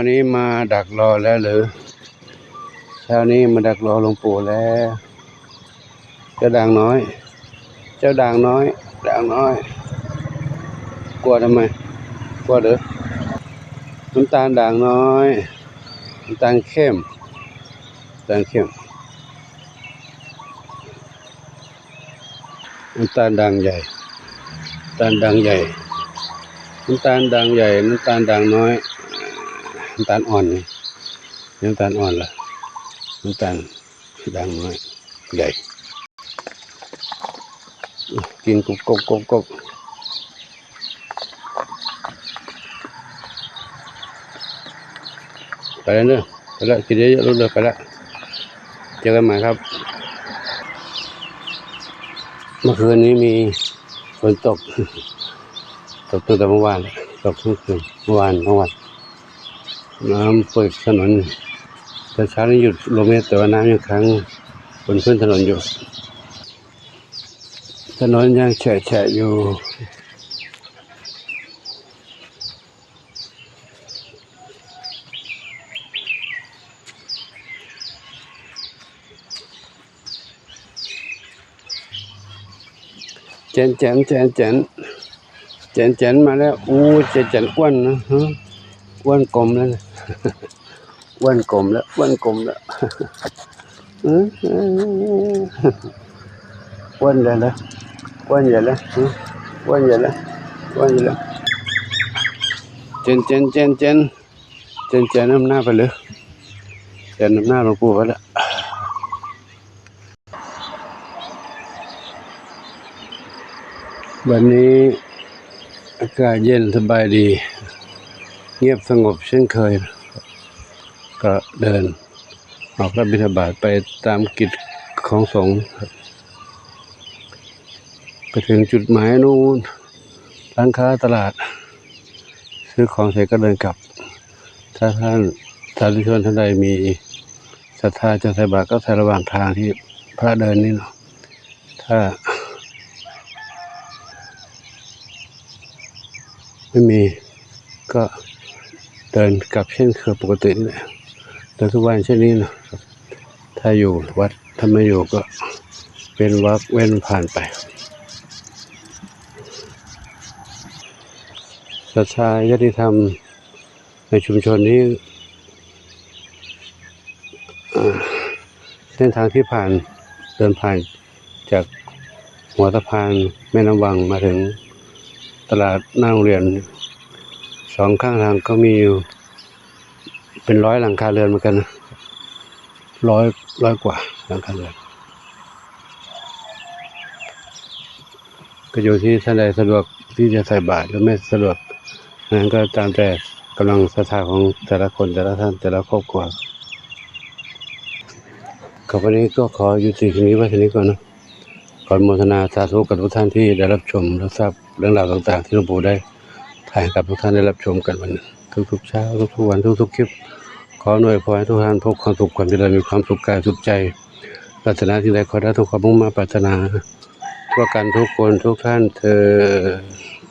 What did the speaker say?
วันนี้มาดักรอแล้วหรือเช้านี้มาดักรอหลวงปู่แล้วเจ้าด่างน้อยด่างน้อยกลัวทำไมกลัวหรือน้ำตาลด่างน้อยน้ำตาลเข้มน้ำตาลด่างใหญ่น้ำตาลด่างใหญ่น้ำตาลด่างใหญ่น้ำตาลด่างน้อยน้ำตาลอ่อนน้ำตาลอ่อนล่ะน้ำตาลด่างน้อยใหญ่กินกบไปแล้วเนอะไปแล้วกินเยอะๆเลยไปแล้วเจอกันใหม่ครับเมื่อคืนนี้มีฝนตกตั้งแต่เมื่อวานตกทั้งคืนเมื่อวานทั้งวันน้ำเปิดถนนแต่เช้านี้หยุดลงเมตรแต่ว่าน้ำยังค้างบนพื้นถนนอยู่ถนนยังแฉะอยู่เจนมาแล้วอู้เจนอ้วนนะอ้วนกลมแล้วนะอ้วนกลมแล้วอ้วนใหญ่แล้วอ้วนใหญ่แล้วเจนน้ำหน้าไปเลยเจนน้ำหน้าหลวงปู่ไปแล้ววันนี้อากาศเย็นสบายดีเงียบสงบเช่นเคยก็เดินออกรับบิณฑบาตไปตามกิจของสงฆ์ไปถึงจุดหมายนู้นร้านค้าตลาดซื้อของเสร็จก็เดินกลับถ้าท่านสาธุชนท่านใดมีศรัทธาจะใส่บาตรก็ใส่ระหว่างทางที่พระเดินนี่เนาะถ้าไม่มีก็เดินกลับเช่นเคยปกตินี่แหละเดินทุกวันเช่นนี้นะถ้าอยู่วัดถ้าไม่อยู่ก็เป็นวักเว้นผ่านไปศรัทธาญาติธรรมในชุมชนนี้เส้นทางที่เดินผ่านจากหัวสะพานแม่น้ำวังมาถึงตลาดหน้าโรงเรียนสองข้างทางก็มีอยู่เป็น100หลังคาเรือนเหมือนกันนะร้อยกว่าหลังคาเรือนก็อยู่ที่ท่านใดสะดวกที่จะใส่บาตรหรือไม่สะดวกนั้นก็ตามแต่กำลังศรัทธาของแต่ละคนแต่ละท่านแต่ละครอบครัวกับวันนี้ก็ขอยุติคลิปนี้ไว้เท่านี้ก่อนนะขออนุโมทนาสาธุกับทุกท่านที่ได้รับชมและทราบเรื่องราวต่างๆที่หลวงปู่ได้ถ่ายกับทุกท่านได้รับชมกันวันทุกๆเช้าทุกๆวันทุกๆคลิปขอหน่วยพรให้ทุกท่านพบความสุขความเจริญมีความสุขกายสุขใจปรารถนาที่ใดขอได้ทุกความมุ่งมั่นปรารถนาทั่วกันทุกคนทุกท่านเถิด